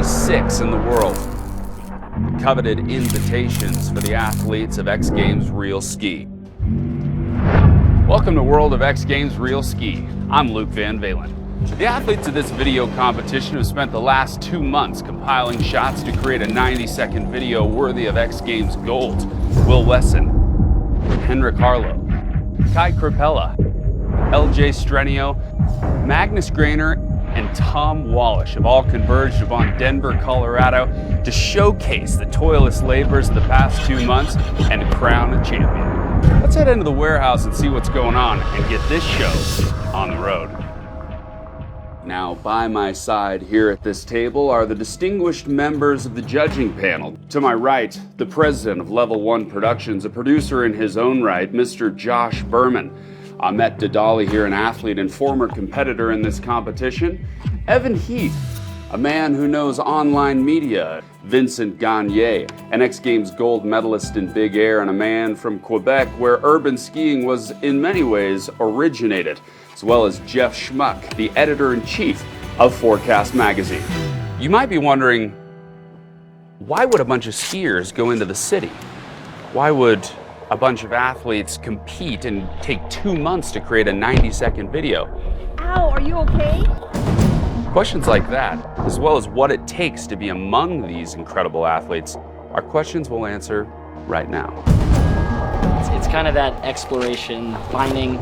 6 in the world. The coveted invitations for the athletes of X Games Real Ski. Welcome to World of X Games Real Ski. I'm Luke Van VALIN. The athletes of this video competition have spent the last 2 months compiling shots to create a 90-second video worthy of X Games gold. Will Wesson, Henrik Harlow, Kai Krapela, LJ Strenio, Magnus Graner, and Tom Wallish have all converged upon Denver, Colorado to showcase the toilless labors of the past 2 months and to crown a champion. Let's head into the warehouse and see what's going on and get this show on the road. Now, by my side here at this table are the distinguished members of the judging panel. To my right, the president of Level 1 Productions, a producer in his own right, Mr. Josh Berman. Ahmet Dadali here, an athlete and former competitor in this competition. Evan Heath, a man who knows online media. Vincent Gagne, an X Games gold medalist in big air and a man from Quebec where urban skiing was in many ways originated, as well as Jeff Schmuck, the editor-in-chief of Forecast magazine. You might be wondering, why would a bunch of skiers go into the city? Why would a bunch of athletes compete and take 2 months to create a 90-second video? Ow, are you okay? Questions like that, as well as what it takes to be among these incredible athletes, are questions we'll answer right now. It's kind of that exploration, finding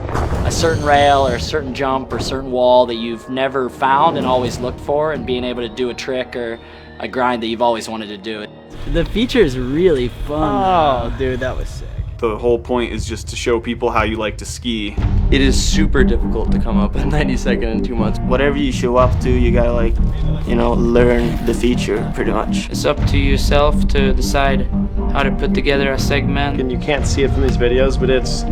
a certain rail or a certain jump or a certain wall that you've never found and always looked for, and being able to do a trick or a grind that you've always wanted to do. The feature is really fun. Oh, dude, that was sick. The whole point is just to show people how you like to ski. It is super difficult to come up with 90 seconds in 2 months. Whatever you show up to, you gotta learn the feature pretty much. It's up to yourself to decide how to put together a segment. And you can't see it from these videos, but it's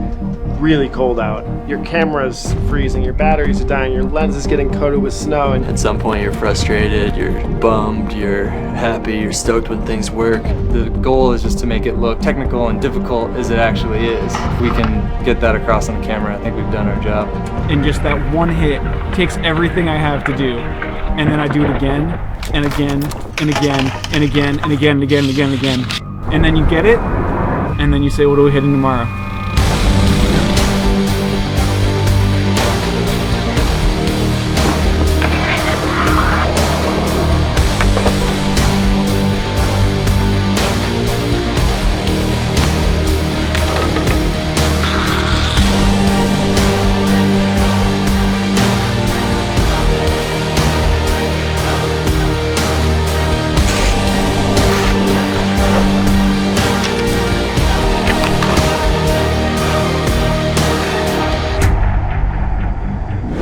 really cold out. Your camera's freezing, your batteries are dying, your lens is getting coated with snow. And at some point you're frustrated, you're bummed, you're happy, you're stoked when things work. The goal is just to make it look technical and difficult as it actually is. If we can get that across on the camera, I think we've done our job. And just that one hit takes everything I have to do. And then I do it again, and again, and again, and again, and again, and again, and again, and again. And then you get it, and then you say, what are we hitting tomorrow?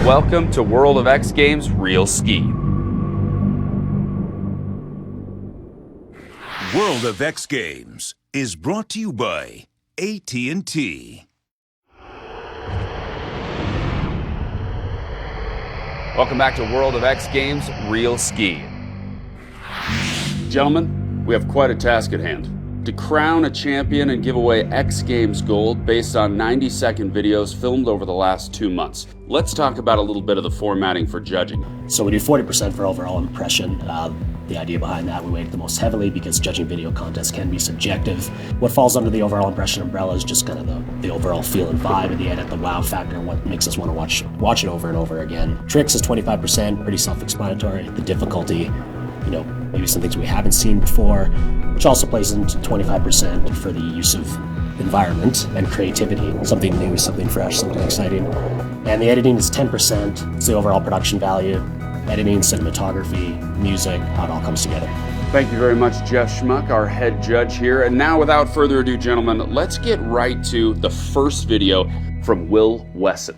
Welcome to World of X Games Real Ski. World of X Games is brought to you by AT&T. Welcome back to World of X Games Real Ski. Gentlemen, we have quite a task at hand. To crown a champion and give away X Games gold based on 90-second videos filmed over the last 2 months. Let's talk about a little bit of the formatting for judging. So we do 40% for overall impression. The idea behind that, we weight it the most heavily because judging video contests can be subjective. What falls under the overall impression umbrella is just kind of the overall feel and vibe, and the edit, the wow factor, what makes us want to watch it over and over again. Tricks is 25%, pretty self-explanatory. The difficulty, maybe some things we haven't seen before, which also plays into 25% for the use of environment and creativity, something new, something fresh, something exciting. And the editing is 10%. It's the overall production value, editing, cinematography, music, how it all comes together. Thank you very much, Jeff Schmuck, our head judge here. And now, without further ado, gentlemen, let's get right to the first video from Will Wesson.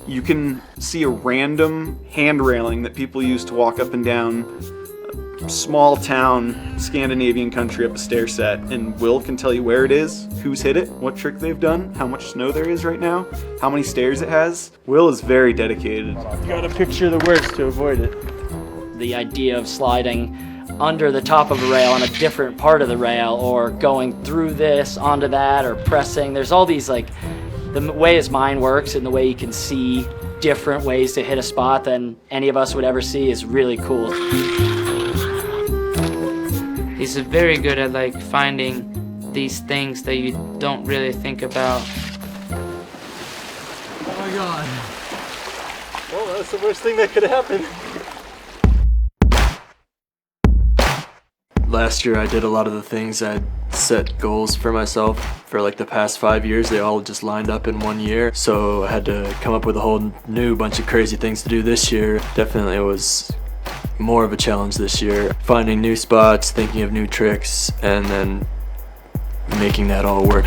You can see a random hand railing that people use to walk up and down a small town Scandinavian country up a stair set, and Will can tell you where it is, who's hit it, what trick they've done, how much snow there is right now, how many stairs it has. Will is very dedicated. You gotta picture the worst to avoid it. The idea of sliding under the top of a rail on a different part of the rail, or going through this onto that, or pressing. There's all these, the way his mind works and the way he can see different ways to hit a spot than any of us would ever see is really cool. He's very good at like finding these things that you don't really think about. Oh my god. Well, that's the worst thing that could happen. Last year I did a lot of the things I set goals for myself for like the past 5 years. They all just lined up in 1 year. So I had to come up with a whole new bunch of crazy things to do this year. Definitely was more of a challenge this year. Finding new spots, thinking of new tricks, and then making that all work.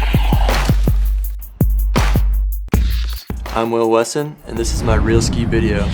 I'm Will Wesson, and this is my Real Ski video.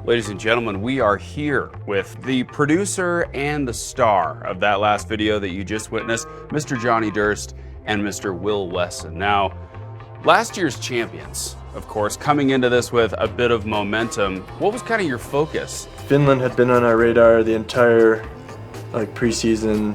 Ladies and gentlemen, we are here with the producer and the star of that last video that you just witnessed, Mr. Johnny Durst and Mr. Will Wesson. Now, last year's champions, of course, coming into this with a bit of momentum. What was kind of your focus? Finland had been on our radar the entire preseason,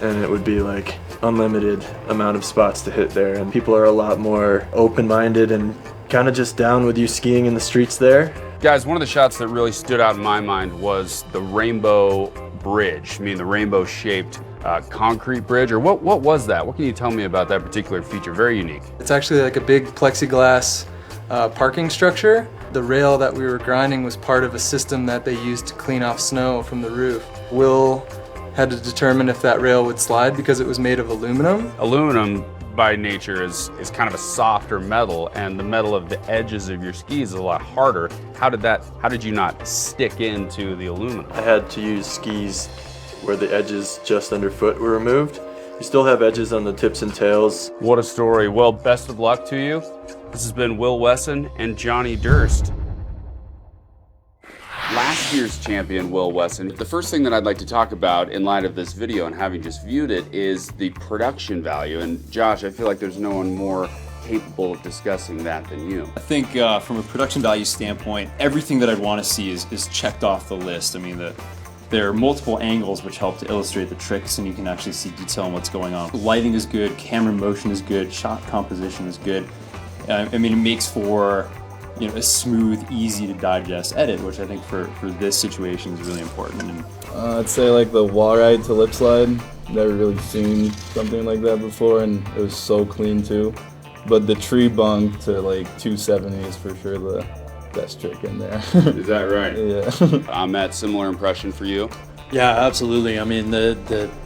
and it would be like unlimited amount of spots to hit there, and people are a lot more open-minded and kind of just down with you skiing in the streets there. Guys, one of the shots that really stood out in my mind was the rainbow bridge. I mean, the rainbow-shaped concrete bridge, or what was that? What can you tell me about that particular feature? Very unique. It's actually like a big plexiglass parking structure. The rail that we were grinding was part of a system that they used to clean off snow from the roof. Will had to determine if that rail would slide because it was made of aluminum. Aluminum by nature is kind of a softer metal, and the metal of the edges of your skis is a lot harder. How did you not stick into the aluminum? I had to use skis where the edges just underfoot were removed. You still have edges on the tips and tails. What a story. Well, best of luck to you. This has been Will Wesson and Johnny Durst. Last year's champion, Will Wesson. The first thing that I'd like to talk about in light of this video and having just viewed it is the production value. And Josh, I feel like there's no one more capable of discussing that than you. I think from a production value standpoint, everything that I'd want to see is checked off the list. I mean, there are multiple angles which help to illustrate the tricks, and you can actually see detail on what's going on. The lighting is good, camera motion is good, shot composition is good. I mean, it makes for a smooth, easy to digest edit, which I think for this situation is really important. And I'd say like the wall ride to lip slide. Never really seen something like that before, and it was so clean too. But the tree bunk to like 270 is for sure the best trick in there. Is that right? Yeah. Matt, similar impression for you? Yeah, absolutely. I mean, the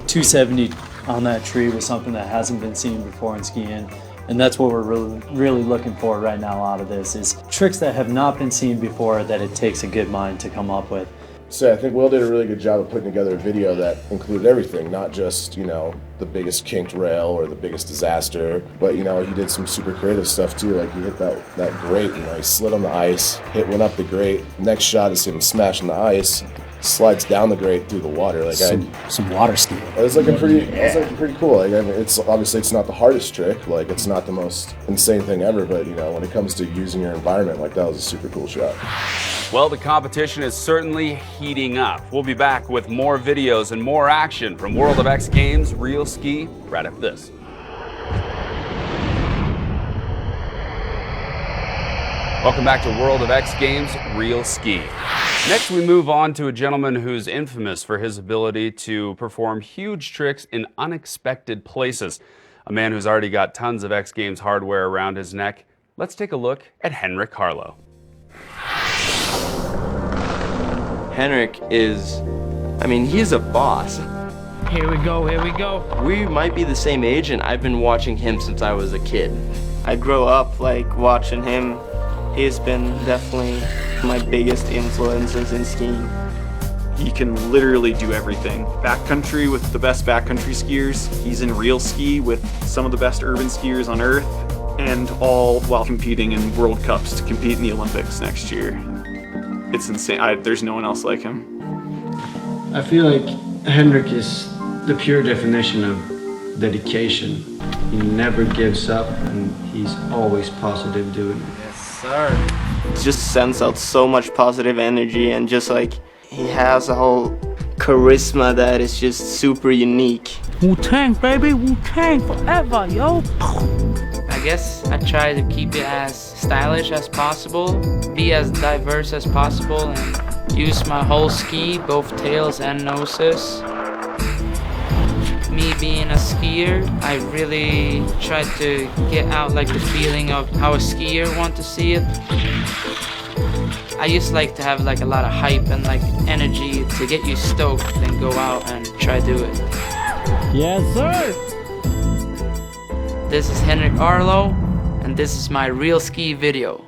270 on that tree was something that hasn't been seen before in skiing. And that's what we're really looking for right now out of this, is tricks that have not been seen before that it takes a good mind to come up with. So I think Will did a really good job of putting together a video that included everything, not just, the biggest kinked rail or the biggest disaster, but, he did some super creative stuff too. Like he hit that grate, he slid on the ice, went up the grate. Next shot is him smashing the ice, slides down the grate through the water. Like some water skiing. It was looking pretty cool. Like, I mean, it's obviously it's not the hardest trick. Like, it's not the most insane thing ever. But you know, when it comes to using your environment, like, that was a super cool shot. Well, the competition is certainly heating up. We'll be back with more videos and more action from World of X Games Real Ski right after this. Welcome back to World of X Games Real Ski. Next, we move on to a gentleman who's infamous for his ability to perform huge tricks in unexpected places. A man who's already got tons of X Games hardware around his neck. Let's take a look at Henrik Harlow. Henrik is, I mean, he's a boss. Here we go, here we go. We might be the same age, and I've been watching him since I was a kid. I grew up like watching him. He's been definitely my biggest influences in skiing. He can literally do everything. Backcountry with the best backcountry skiers. He's in real ski with some of the best urban skiers on earth, and all while competing in World Cups to compete in the Olympics next year. It's insane. There's no one else like him. I feel like Henrik is the pure definition of dedication. He never gives up, and he's always positive doing it. Yes, sir. Just sends out so much positive energy, and just like he has a whole charisma that is just super unique. Wu-Tang, baby, Wu-Tang forever, yo. I guess I try to keep it as stylish as possible, be as diverse as possible, and use my whole ski, both tails and noses. Me being a skier, I really try to get out like the feeling of how a skier wants to see it. I used to like to have like a lot of hype and like energy to get you stoked and go out and try do it. Yes, sir! This is Henrik Harlow, and this is my real ski video.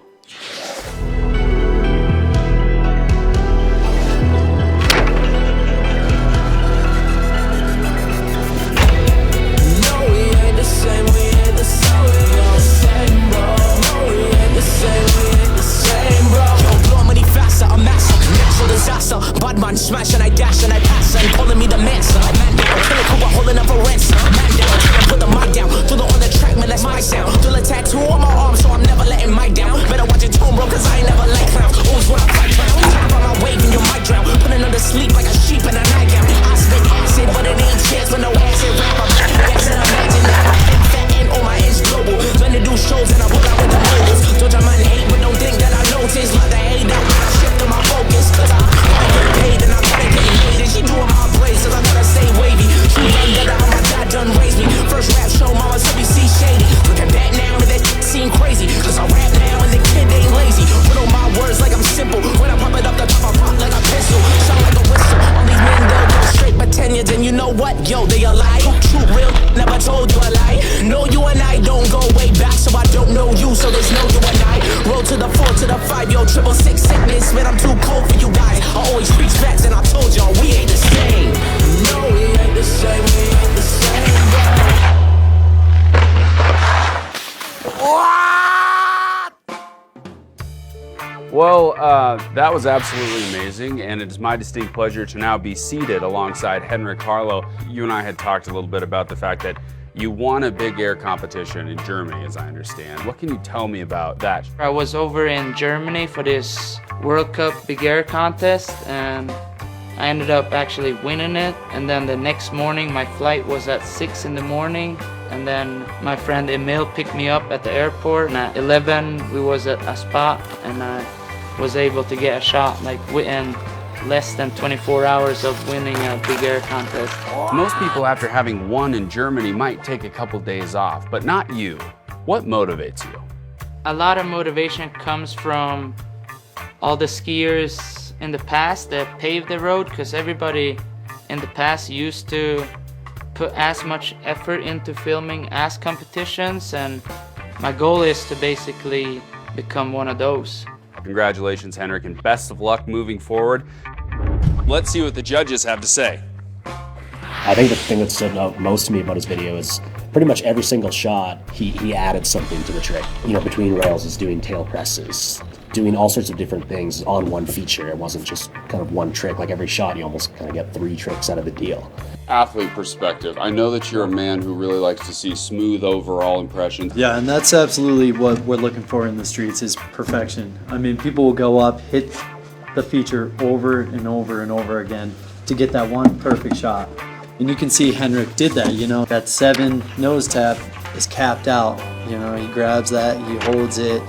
Budman smash and I dash and I pass and calling me the mancer. Man down, killing Cuba holding up a ransom. Man down, can't put the mic down. Through the on the track, man, that's my sound. Feel a tattoo on my arm, so I'm never letting Mike down. Better watch your tone, bro, cause I ain't never like clowns. Always when I fight clowns. Time by my wave and your mic drown. Putting under sleep like a sheep in a nightgown. I spit acid, but it ain't chance for no acid rap. I'm back to acid, imagine that. I'm fat and all my ends global. When to do shows and I pull out with the moguls. Don't your mind hate, but don't think that I notice. Like the hate out when I shift to my focus. Cause I get paid and I gotta get paid. And she doing my place, cause I gotta stay wavy. She done that how my dad done raised me. First rap show, mama said we see shady. Look at that now and that seem crazy. Cause I rap now and the kid ain't lazy. Put on my words like I'm simple. When I pop it up the top, I pop like a pistol. Sound like a whistle. All these men, they'll go straight for 10 years. And you know what? Yo, they a lie. True, real, never told you a lie. No, you and I don't go way back, so I don't know you, so there's no you and I. Roll to the 4 to the 5, yo, 666 sickness. Man, I'm too cold for you guys. I always preach facts, and I told y'all we ain't the same. No, we ain't the same, we ain't the same, Well, that was absolutely amazing, and it is my distinct pleasure to now be seated alongside Henrik Harlow. You and I had talked a little bit about the fact that you won a big air competition in Germany, as I understand. What can you tell me about that? I was over in Germany for this World Cup big air contest, and I ended up actually winning it. And then the next morning, my flight was at 6 in the morning. And then my friend Emil picked me up at the airport, and at 11 we was at a spot, and I was able to get a shot like within less than 24 hours of winning a big air contest. Most people after having won in Germany might take a couple days off, but not you. What motivates you? A lot of motivation comes from all the skiers in the past that paved the road, because everybody in the past used to put as much effort into filming as competitions, and my goal is to basically become one of those. Congratulations, Henrik, and best of luck moving forward. Let's see what the judges have to say. I think the thing that stood out most to me about his video is pretty much every single shot, he added something to the trick. You know, between rails is doing tail presses, doing all sorts of different things on one feature. It wasn't just kind of one trick. Like every shot, you almost kind of get 3 tricks out of the deal. Athlete perspective, I know that you're a man who really likes to see smooth overall impressions. Yeah, and that's absolutely what we're looking for in the streets is perfection. I mean, people will go up, hit the feature over and over and over again to get that one perfect shot. And you can see Henrik did that, you know, that 7 nose tap is capped out. You know, he grabs that, he holds it.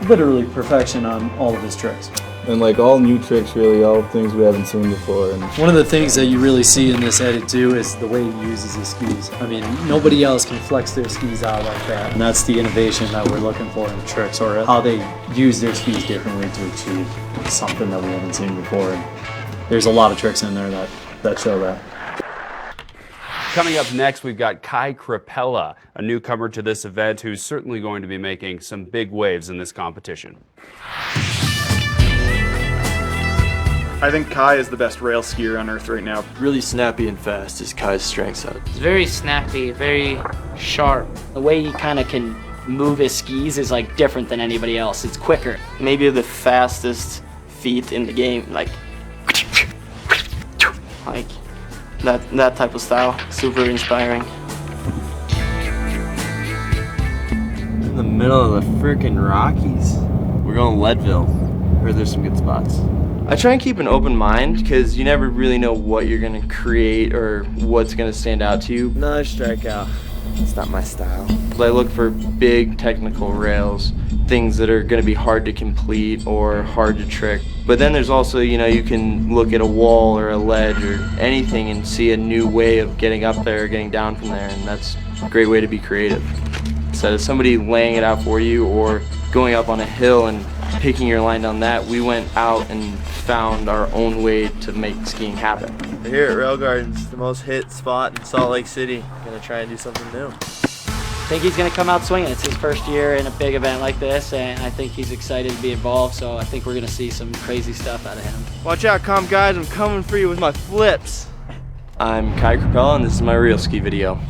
Literally perfection on all of his tricks. And like all new tricks, really, all things we haven't seen before. And one of the things that you really see in this edit too is the way he uses his skis. I mean, nobody else can flex their skis out like that. And that's the innovation that we're looking for in the tricks, or how they use their skis differently to achieve something that we haven't seen before. And there's a lot of tricks in there that show that. Coming up next, we've got Kai Krapela, a newcomer to this event who's certainly going to be making some big waves in this competition. I think Kai is the best rail skier on earth right now. Really snappy and fast is Kai's strength side. It's very snappy, very sharp. The way he kind of can move his skis is like different than anybody else. It's quicker. Maybe the fastest feet in the game, like that type of style. Super inspiring. In the middle of the frickin' Rockies. We're going Leadville. Heard there's some good spots. I try and keep an open mind because you never really know what you're gonna create or what's gonna stand out to you. Another strikeout. It's not my style. I look for big technical rails, things that are gonna be hard to complete or hard to trick. But then there's also, you know, you can look at a wall or a ledge or anything and see a new way of getting up there, getting down from there, and that's a great way to be creative. Instead of somebody laying it out for you or going up on a hill and picking your line down that, we went out and found our own way to make skiing happen. We're here at Rail Gardens, the most hit spot in Salt Lake City. Gonna try and do something new. I think he's going to come out swinging. It's his first year in a big event like this, and I think he's excited to be involved, so I think we're going to see some crazy stuff out of him. Watch out, comp guys, I'm coming for you with my flips. I'm Kai Krapela, and this is my real ski video.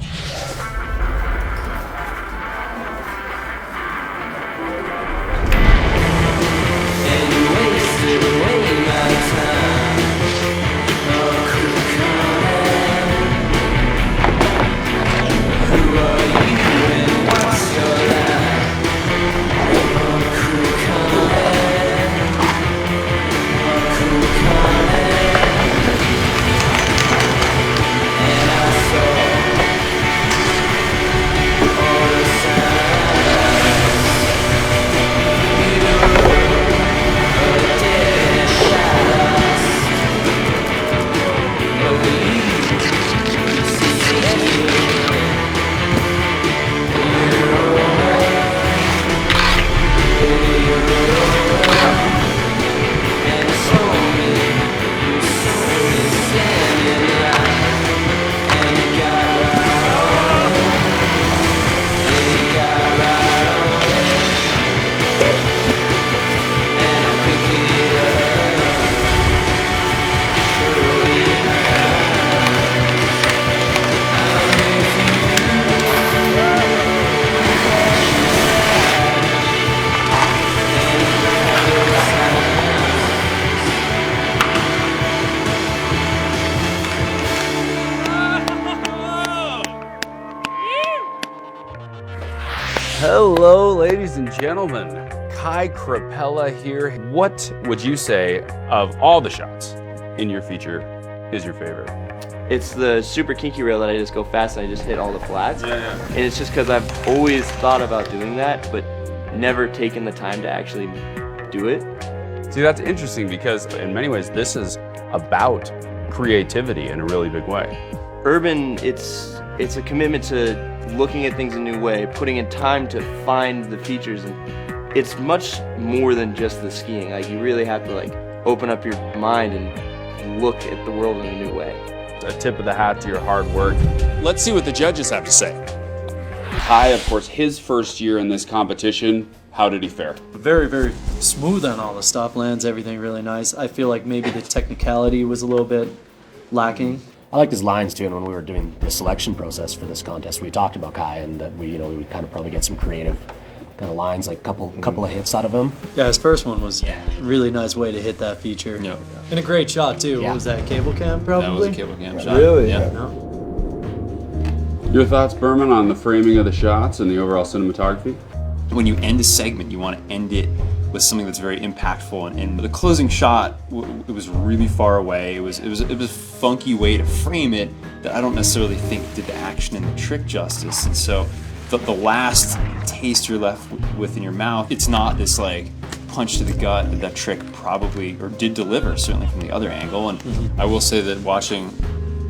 Hello, ladies and gentlemen. Kai Krapela here. What would you say of all the shots in your feature is your favorite? It's the super kinky rail that I just go fast and I just hit all the flats. Yeah. And it's just because I've always thought about doing that, but never taken the time to actually do it. See, that's interesting because in many ways this is about creativity in a really big way. Urban, it's a commitment to looking at things a new way, putting in time to find the features, and it's much more than just the skiing. Like, you really have to open up your mind and look at the world in a new way. A tip of the hat to your hard work. Let's see what the judges have to say. Kai, of course, his first year in this competition, how did he fare? Very, very smooth on all the stop lands, everything really nice. I feel like maybe the technicality was a little bit lacking. I liked his lines too, and when we were doing the selection process for this contest, we talked about Kai and that we would kind of probably get some creative kind of lines, like couple of hits out of him. Yeah, his first one was a really nice way to hit that feature. Yeah. And a great shot too. Yeah. What was that, cable cam probably? That was a cable cam shot. Really? Yeah. Your thoughts, Berman, on the framing of the shots and the overall cinematography? When you end a segment, you want to end it with something that's very impactful. And the closing shot, it was really far away. It was a funky way to frame it that I don't necessarily think did the action and the trick justice. And so the last taste you're left with in your mouth, it's not this like punch to the gut that trick probably or did deliver, certainly from the other angle. And I will say that watching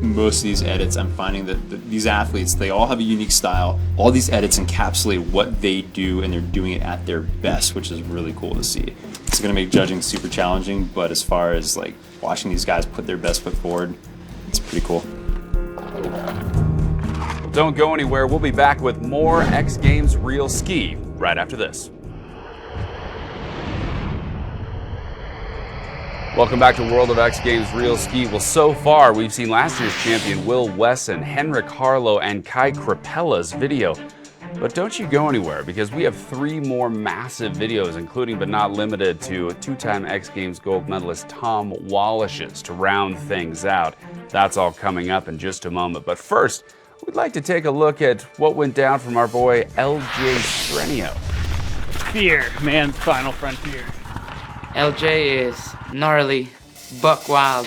most of these edits, I'm finding that these athletes, they all have a unique style. All these edits encapsulate what they do, and they're doing it at their best, which is really cool to see. It's going to make judging super challenging, but as far as like watching these guys put their best foot forward, it's pretty cool. Don't go anywhere. We'll be back with more X Games Real Ski right after this. Welcome back to World of X Games Real Ski. Well, so far we've seen last year's champion Will Wesson, Henrik Harlow, and Kai Krapella's video. But don't you go anywhere, because we have 3 more massive videos, including but not limited to two-time X Games gold medalist Tom Wallish's, to round things out. That's all coming up in just a moment. But first, we'd like to take a look at what went down from our boy LJ Strenio. Fear, man's final frontier. LJ is gnarly, buck wild.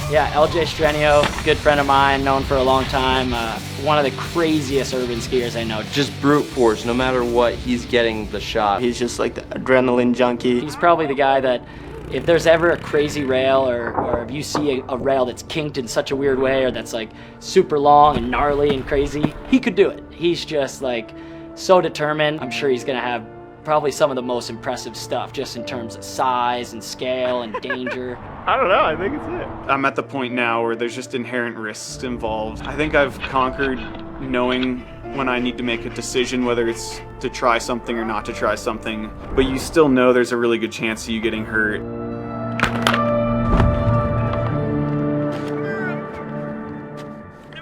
Yeah, LJ Strenio, good friend of mine, known for a long time. One of the craziest urban skiers I know. Just brute force, no matter what, he's getting the shot. He's just like the adrenaline junkie. He's probably the guy that if there's ever a crazy rail or if you see a rail that's kinked in such a weird way or that's like super long and gnarly and crazy, he could do it. He's just like so determined. I'm sure he's gonna have probably some of the most impressive stuff just in terms of size and scale and danger. I don't know, I think it's it. I'm at the point now where there's just inherent risks involved. I think I've conquered knowing when I need to make a decision, whether it's to try something or not to try something, but you still know there's a really good chance of you getting hurt.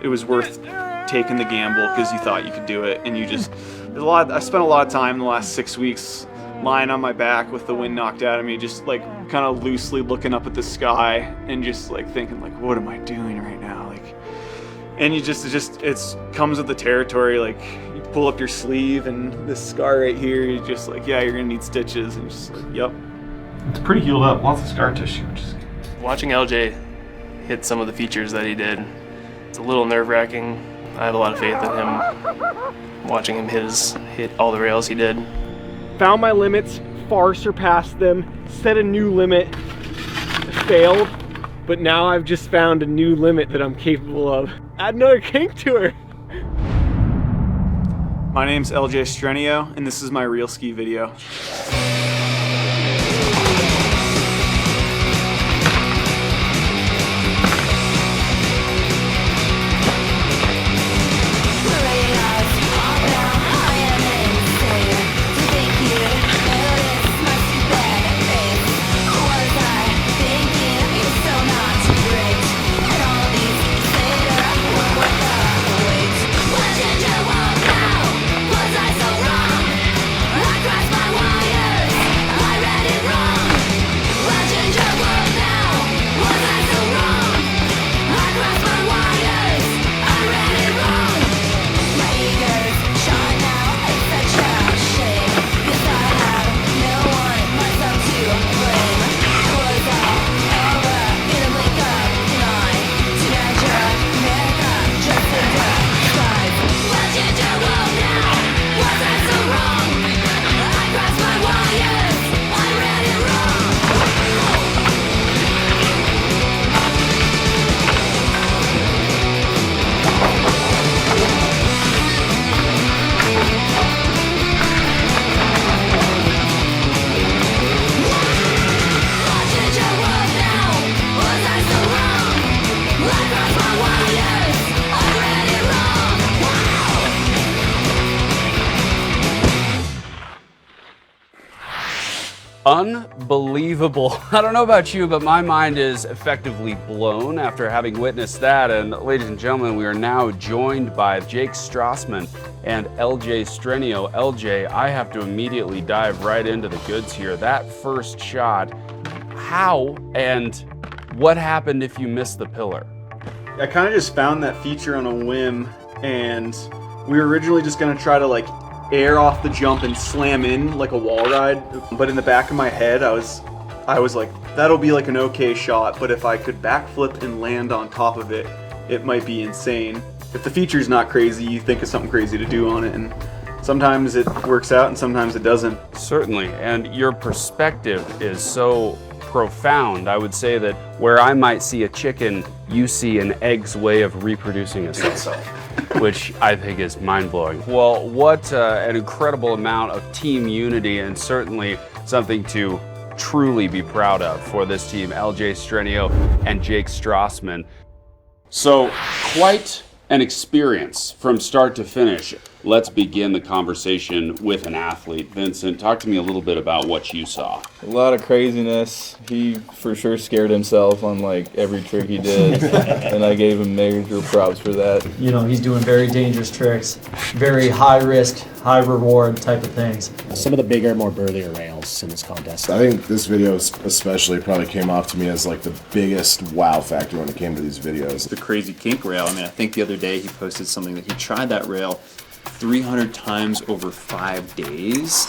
It was worth taking the gamble because you thought you could do it, and I spent a lot of time in the last 6 weeks lying on my back with the wind knocked out of me, just like kind of loosely looking up at the sky and just like thinking like, what am I doing right now? Like, and it comes with the territory. Like, you pull up your sleeve and this scar right here, you're just like, yeah, you're gonna need stitches, and you're just like, yep. It's pretty healed up, lots of scar tissue. Watching LJ hit some of the features that he did, it's a little nerve-wracking. I have a lot of faith in him. Watching him hit all the rails he did. Found my limits, far surpassed them, set a new limit, failed, but now I've just found a new limit that I'm capable of. Add another kink to her. My name's LJ Strenio, and this is my real ski video. Was I so wrong? I crossed my wires. Unbelievable. I don't know about you, but my mind is effectively blown after having witnessed that. And ladies and gentlemen, we are now joined by Jake Strassman and LJ Strenio. LJ, I have to immediately dive right into the goods here. That first shot, how and what happened if you missed the pillar? I kind of just found that feature on a whim, and we were originally just gonna try to like air off the jump and slam in like a wall ride, but in the back of my head I was like, that'll be like an okay shot, but if I could backflip and land on top of it, it might be insane. If the feature's not crazy, you think of something crazy to do on it, and sometimes it works out and sometimes it doesn't. Certainly, and your perspective is so profound. I would say that where I might see a chicken, you see an egg's way of reproducing itself, which I think is mind-blowing. Well, what an incredible amount of team unity, and certainly something to truly be proud of for this team, LJ Strenio and Jake Strassman. So, quite an experience from start to finish. Let's begin the conversation with an athlete. Vincent, talk to me a little bit about what you saw. A lot of craziness. He for sure scared himself on like every trick he did, and I gave him major props for that. You know, he's doing very dangerous tricks, very high risk, high reward type of things. Some of the bigger, more burlier rails in this contest. I think this video especially probably came off to me as like the biggest wow factor when it came to these videos. The crazy kink rail. I mean, I think the other day he posted something that he tried that rail 300 times over 5 days.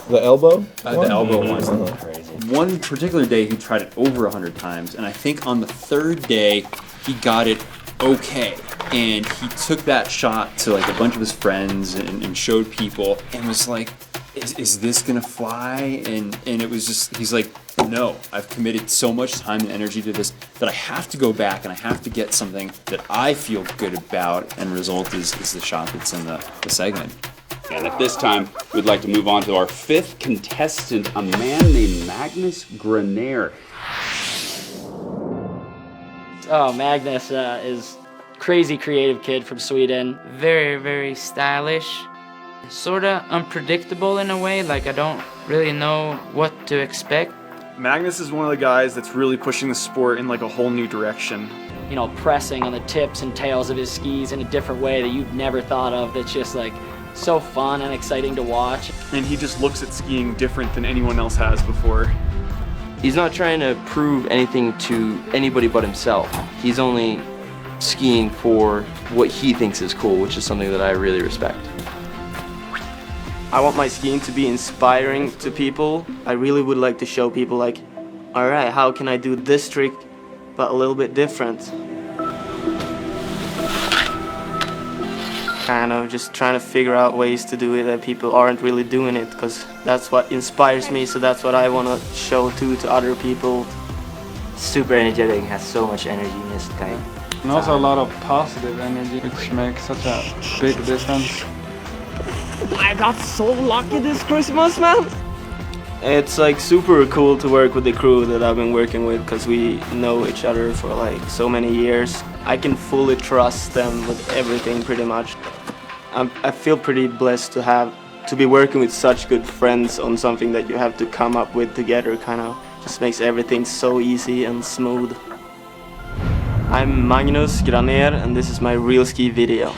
The elbow? The elbow one. Crazy. One particular day he tried it over 100 times, and I think on the third day he got it okay. And he took that shot to like a bunch of his friends and showed people, and was like, is this gonna fly? And it was just, he's like, no, I've committed so much time and energy to this that I have to go back and I have to get something that I feel good about, and result is the shot that's in the segment. And at this time, we'd like to move on to our fifth contestant, a man named Magnus Granair. Oh, Magnus is crazy creative kid from Sweden. Very, very stylish. Sorta unpredictable in a way, like I don't really know what to expect. Magnus is one of the guys that's really pushing the sport in like a whole new direction. You know, pressing on the tips and tails of his skis in a different way that you've never thought of, that's just like so fun and exciting to watch. And he just looks at skiing different than anyone else has before. He's not trying to prove anything to anybody but himself. He's only skiing for what he thinks is cool, which is something that I really respect. I want my skiing to be inspiring to people. I really would like to show people like, all right, how can I do this trick but a little bit different? Kind of just trying to figure out ways to do it that people aren't really doing it, because that's what inspires me, so that's what I want to show to other people. Super energetic, has so much energy in his guy. And also a lot of positive energy, which makes such a big difference. I got so lucky this Christmas, man! It's like super cool to work with the crew that I've been working with, because we know each other for like so many years. I can fully trust them with everything pretty much. I feel pretty blessed to be working with such good friends on something that you have to come up with together, kind of just makes everything so easy and smooth. I'm Magnus Granair, and this is my real ski video.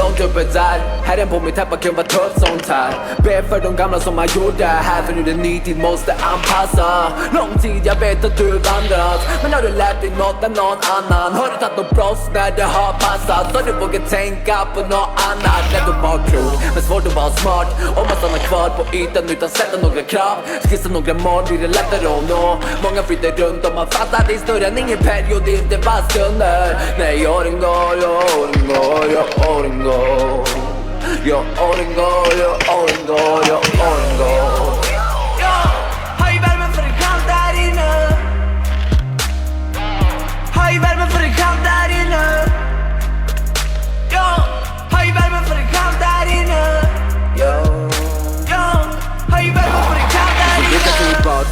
Långt uppe där, Herren på mitt täppa var trött sånt här. Be för de gamla som har gjort det här, för nu det ny tid måste anpassa. Lång tid jag vet att du vandrat, men har du lärt dig något av någon annan? Har du tagit något proffs när det har passat, så du vågar tänka på något annat? Lätt att vara klok, men svårt att vara smart. Om man stannar kvar på ytan utan sätta några krav, skissa några mål blir det lättare att nå. Många flyter runt och man fattar det är större än ingen period, det är inte bara stunder. Nej, åren går, åren går, åren går. Yo, åren går, åren går, åren går. Höj värmen för det kallt där inne. Höj värmen för det kallt där inne. Höj värmen för det kallt där inne. Höj värmen för det kallt där inne.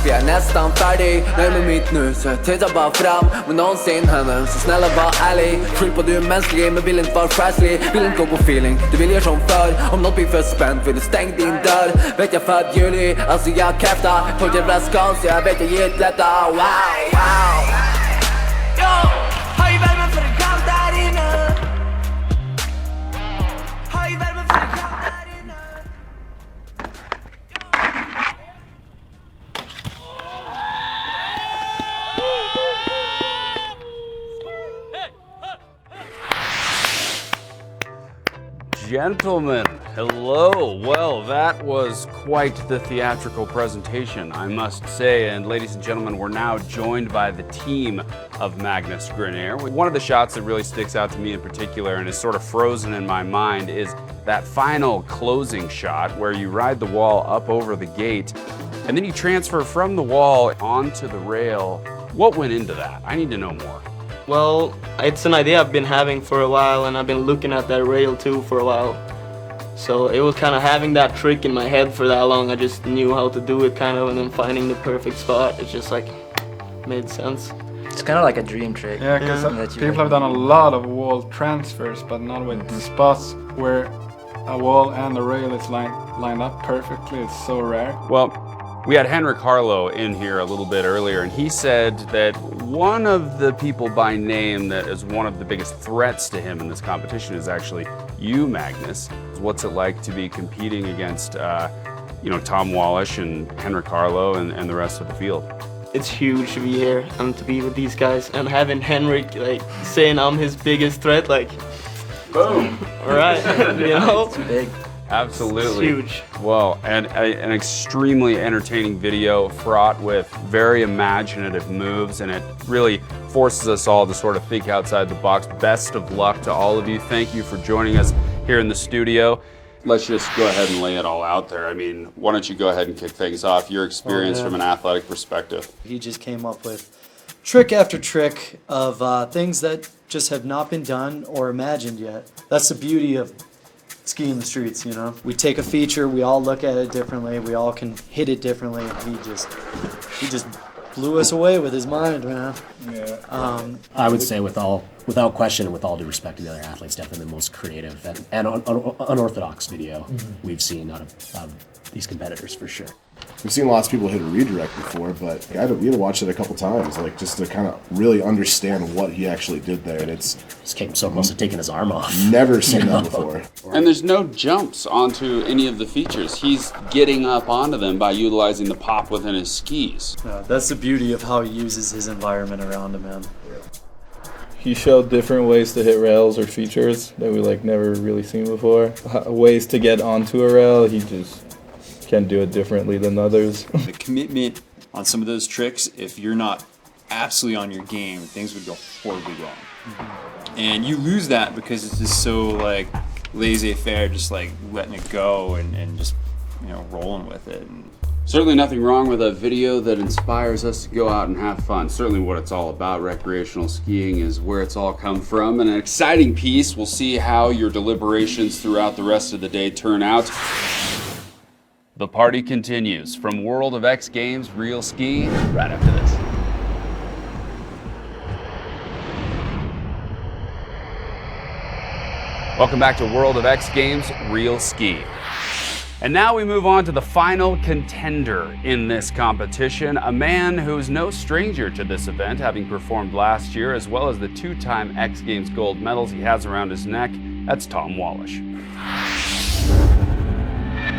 Vi är nästan färdig. nöjd med mitt nu så jag tittar bara fram men någonsin henne. Så snälla var ärlig, skyll på du är mänsklig men vill inte vara fräschlig. Vill inte gå på feeling, du vill göra som förr. Om något blir för spänt vill du stäng din dörr. Vet jag för juli, alltså jag kräftar. Tog jävla skans, jag vet jag ger ett lätta. Wow, wow. Yo, höj värmen för det kallt där inne. Höj värmen för det kallt där inne. Gentlemen, hello. Well, that was quite the theatrical presentation, I must say. And ladies and gentlemen, we're now joined by the team of Magnus Grenier. One of the shots that really sticks out to me in particular and is sort of frozen in my mind is that final closing shot where you ride the wall up over the gate and then you transfer from the wall onto the rail. What went into that? I need to know more. Well, it's an idea I've been having for a while, and I've been looking at that rail too for a while. So it was kind of having that trick in my head for that long. I just knew how to do it kind of, and then finding the perfect spot. It just like made sense. It's kind of like a dream trick. Yeah, because people have done a lot of wall transfers, but not with spots where a wall and a rail is lined up perfectly. It's so rare. Well, we had Henrik Harlow in here a little bit earlier, and he said that one of the people by name that is one of the biggest threats to him in this competition is actually you, Magnus. What's it like to be competing against, Tom Wallish and Henrik Harlow and the rest of the field? It's huge to be here and to be with these guys, and having Henrik like saying I'm his biggest threat, like, boom, all right, It's big. Absolutely. It's huge. Well, and an extremely entertaining video fraught with very imaginative moves, and it really forces us all to sort of think outside the box. Best of luck to all of you. Thank you for joining us here in the studio. Let's just go ahead and lay it all out there. I mean, why don't you go ahead and kick things off, your experience from an athletic perspective. He just came up with trick after trick of things that just have not been done or imagined yet. That's the beauty of skiing the streets, you know. We take a feature, we all look at it differently, we all can hit it differently, and he just blew us away with his mind, man. Yeah. I would say without question and with all due respect to the other athletes, definitely the most creative and unorthodox video we've seen out of these competitors for sure. We've seen lots of people hit a redirect before, but we had to watch it a couple times, like just to kind of really understand what he actually did there. And it's just came so close to taking his arm off. Never seen that before. And there's no jumps onto any of the features. He's getting up onto them by utilizing the pop within his skis. That's the beauty of how he uses his environment around him, man. He showed different ways to hit rails or features that we never really seen before. Ways to get onto a rail, he just can do it differently than others. The commitment on some of those tricks, if you're not absolutely on your game, things would go horribly wrong. And you lose that because it's just so laissez-faire, just letting it go and just rolling with it. And certainly nothing wrong with a video that inspires us to go out and have fun. Certainly what it's all about. Recreational skiing is where it's all come from. And an exciting piece. We'll see how your deliberations throughout the rest of the day turn out. The party continues from World of X Games Real Ski right after this. Welcome back to World of X Games Real Ski. And now we move on to the final contender in this competition, a man who's no stranger to this event, having performed last year, as well as the two-time X Games gold medals he has around his neck. That's Tom Wallish.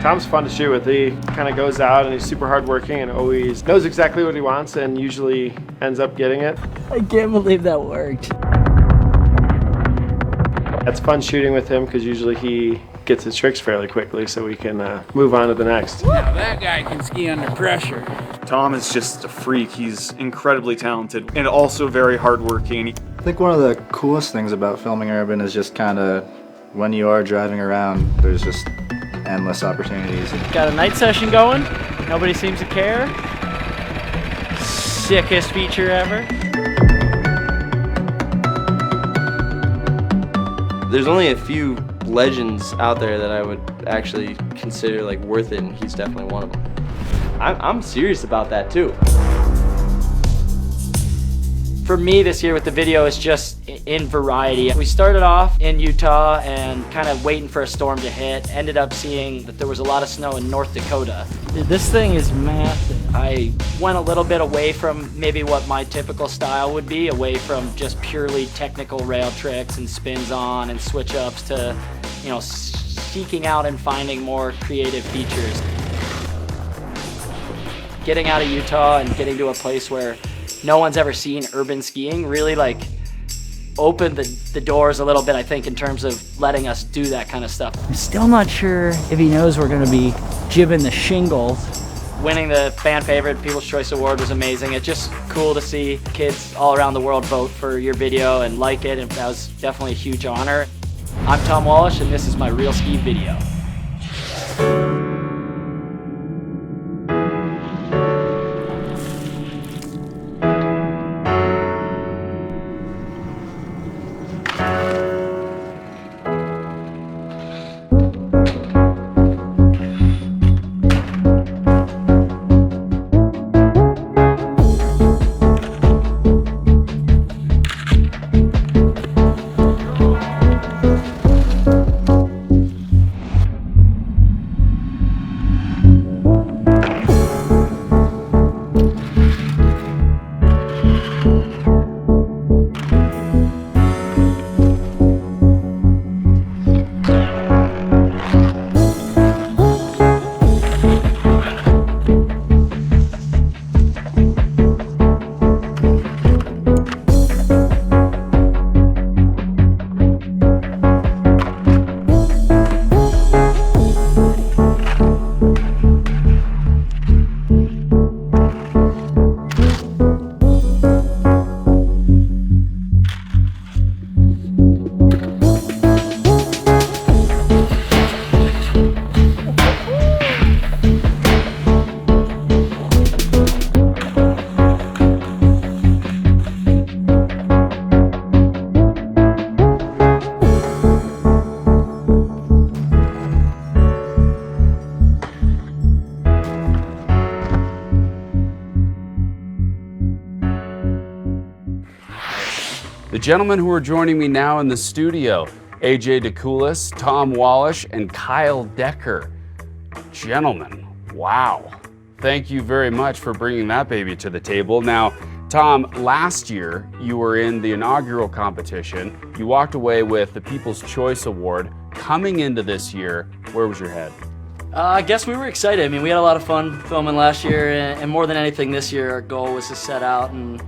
Tom's fun to shoot with. He kind of goes out and he's super hardworking and always knows exactly what he wants and usually ends up getting it. I can't believe that worked. That's fun shooting with him because usually he gets his tricks fairly quickly so we can move on to the next. Now that guy can ski under pressure. Tom is just a freak. He's incredibly talented and also very hardworking. I think one of the coolest things about filming urban is just kind of when you are driving around, there's just endless opportunities. Got a night session going. Nobody seems to care. Sickest feature ever. There's only a few legends out there that I would actually consider worth it, and he's definitely one of them. I'm serious about that too. For me this year with the video is just in variety. We started off in Utah and kind of waiting for a storm to hit. Ended up seeing that there was a lot of snow in North Dakota. This thing is massive. I went a little bit away from maybe what my typical style would be, away from just purely technical rail tricks and spins on and switch ups to, you know, seeking out and finding more creative features. Getting out of Utah and getting to a place where no one's ever seen urban skiing really like opened the doors a little bit, I think, in terms of letting us do that kind of stuff. I'm still not sure if he knows we're gonna be jibbing the shingles. Winning the fan favorite People's Choice Award was amazing. It's just cool to see kids all around the world vote for your video and like it, and that was definitely a huge honor. I'm Tom Wallish, and this is my Real Ski video. The gentlemen who are joining me now in the studio, AJ DeCoulis, Tom Wallish, and Kyle Decker. Gentlemen, wow. Thank you very much for bringing that baby to the table. Now, Tom, last year you were in the inaugural competition. You walked away with the People's Choice Award. Coming into this year, where was your head? I guess we were excited. I mean, we had a lot of fun filming last year, and more than anything this year, our goal was to set out and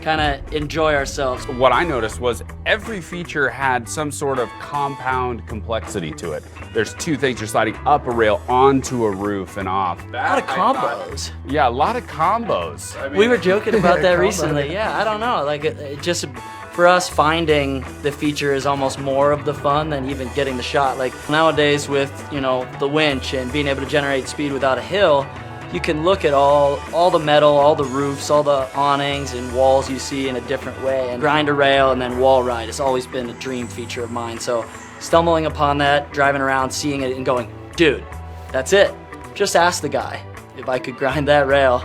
kind of enjoy ourselves. What I noticed was every feature had some sort of compound complexity to it. There's two things: you're sliding up a rail onto a roof and off. A lot of combos. Yeah, a lot of combos. I mean, we were joking about that recently. Yeah, I don't know. Like, it just for us, finding the feature is almost more of the fun than even getting the shot. Like nowadays, with the winch and being able to generate speed without a hill, you can look at all the metal, all the roofs, all the awnings and walls you see in a different way. And grind a rail and then wall ride has always been a dream feature of mine. So stumbling upon that, driving around, seeing it and going, dude, that's it. Just ask the guy if I could grind that rail.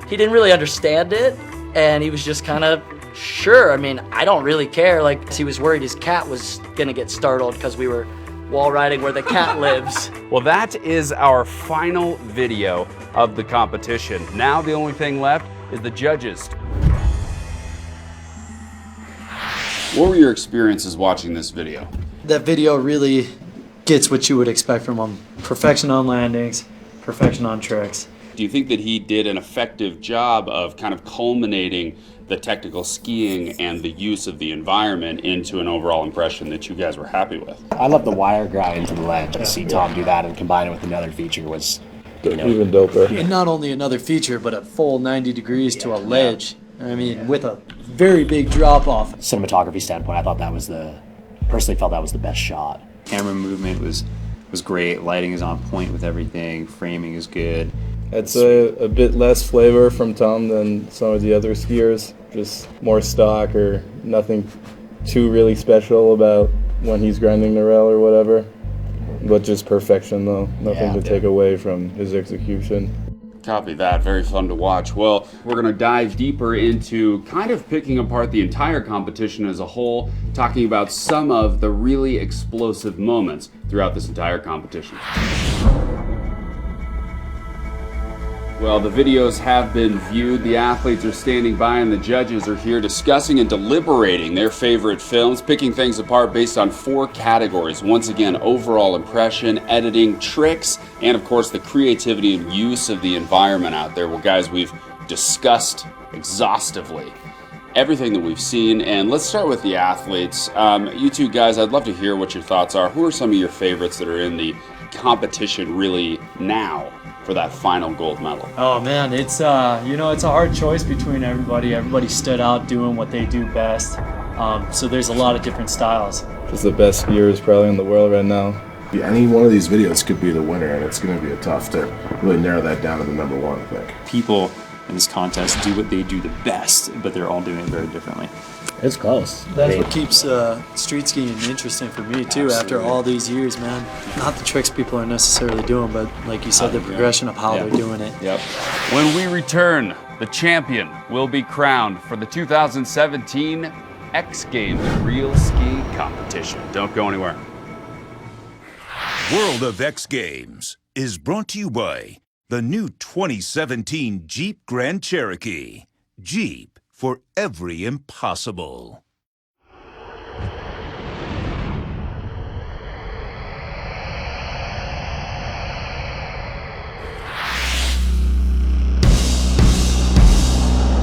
He didn't really understand it, and he was just kind of, sure. I mean, I don't really care. Like, he was worried his cat was gonna get startled because we were wall riding where the cat lives. Well, that is our final video of the competition. Now the only thing left is the judges. What were your experiences watching this video? That video really gets what you would expect from him. Perfection on landings, perfection on tricks. Do you think that he did an effective job of kind of culminating the technical skiing and the use of the environment into an overall impression that you guys were happy with? I love the wire grind to the ledge. To see Tom do that and combine it with another feature was, even doper. And not only another feature, but a full 90 degrees to a ledge. I mean, with a very big drop off. Cinematography standpoint, I thought that was personally felt that was the best shot. Camera movement was great. Lighting is on point with everything. Framing is good. I'd say a bit less flavor from Tom than some of the other skiers. Just more stock, or nothing too really special about when he's grinding the rail or whatever. But just perfection though. Nothing to take away from his execution. Copy that. Very fun to watch. Well, we're going to dive deeper into kind of picking apart the entire competition as a whole, talking about some of the really explosive moments throughout this entire competition. Well, the videos have been viewed, the athletes are standing by, and the judges are here discussing and deliberating their favorite films, picking things apart based on 4 categories. Once again, overall impression, editing, tricks, and of course the creativity and use of the environment out there. Well, guys, we've discussed exhaustively everything that we've seen, and let's start with the athletes. You two guys, I'd love to hear what your thoughts are. Who are some of your favorites that are in the competition really now for that final gold medal? Oh man, it's you know, it's a hard choice between everybody. Everybody stood out doing what they do best. So there's a lot of different styles. Just the best skiers probably in the world right now. Any one of these videos could be the winner, and it's going to be tough to really narrow that down to the number one, I think. People in this contest do what they do the best, but they're all doing it very differently. It's close. That's what keeps street skiing interesting for me too. Absolutely. After all these years, man. Not the tricks people are necessarily doing, but like you said, the progression of how they're doing it. Yep. When we return, the champion will be crowned for the 2017 X Games Real Ski Competition. Don't go anywhere. World of X Games is brought to you by the new 2017 Jeep Grand Cherokee. Jeep, for every impossible.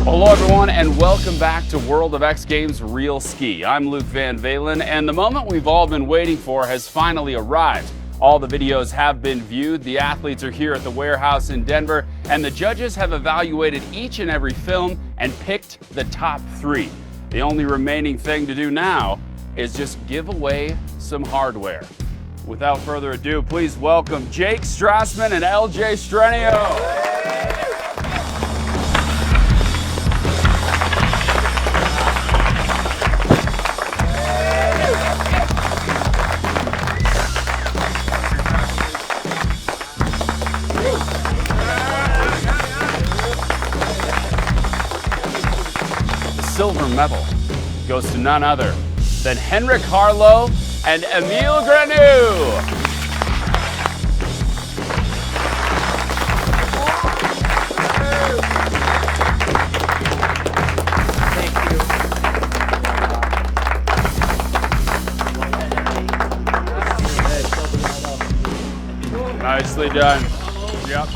Hello everyone, and welcome back to World of X Games Real Ski. I'm Luke Van Valen, and the moment we've all been waiting for has finally arrived. All the videos have been viewed, the athletes are here at the warehouse in Denver, and the judges have evaluated each and every film and picked the top 3. The only remaining thing to do now is just give away some hardware. Without further ado, please welcome Jake Strassman and LJ Strenio. Silver medal goes to none other than Henrik Harlow and Emile Granou. Nicely done. Yep.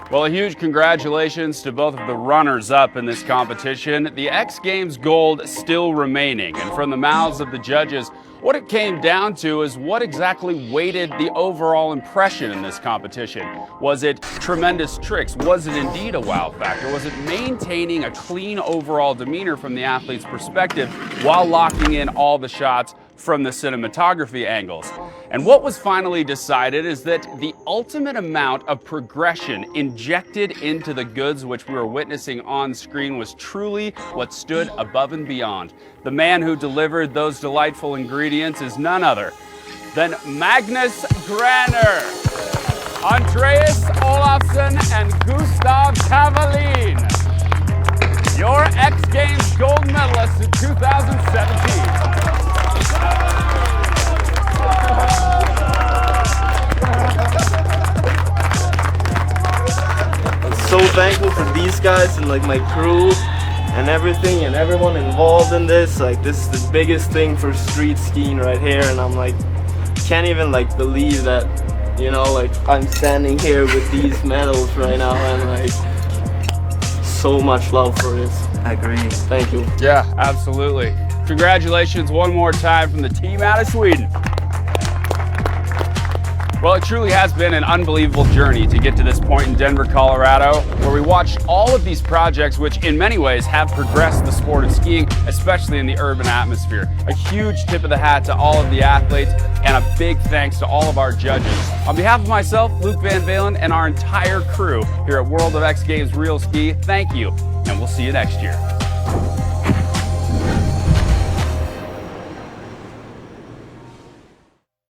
Well, a huge congratulations to both of the runners-up in this competition. The X Games gold still remaining, and from the mouths of the judges, what it came down to is what exactly weighted the overall impression in this competition. Was it tremendous tricks? Was it indeed a wow factor? Was it maintaining a clean overall demeanor from the athlete's perspective while locking in all the shots from the cinematography angles? And what was finally decided is that the ultimate amount of progression injected into the goods which we were witnessing on screen was truly what stood above and beyond. The man who delivered those delightful ingredients is none other than Magnus Graner, Andreas Olafsson, and Gustav Kavalin, your X Games gold medalists in 2017. I'm so thankful for these guys and like my crew and everything and everyone involved in this. Like, this is the biggest thing for street skiing right here, and I'm like, can't even like believe that, you know, like I'm standing here with these medals right now, and like so much love for this. I agree. Thank you. Yeah, absolutely. Congratulations one more time from the team out of Sweden. Well, it truly has been an unbelievable journey to get to this point in Denver, Colorado, where we watched all of these projects which in many ways have progressed the sport of skiing, especially in the urban atmosphere. A huge tip of the hat to all of the athletes, and a big thanks to all of our judges. On behalf of myself, Luke Van Valen, and our entire crew here at World of X Games Real Ski, thank you, and we'll see you next year.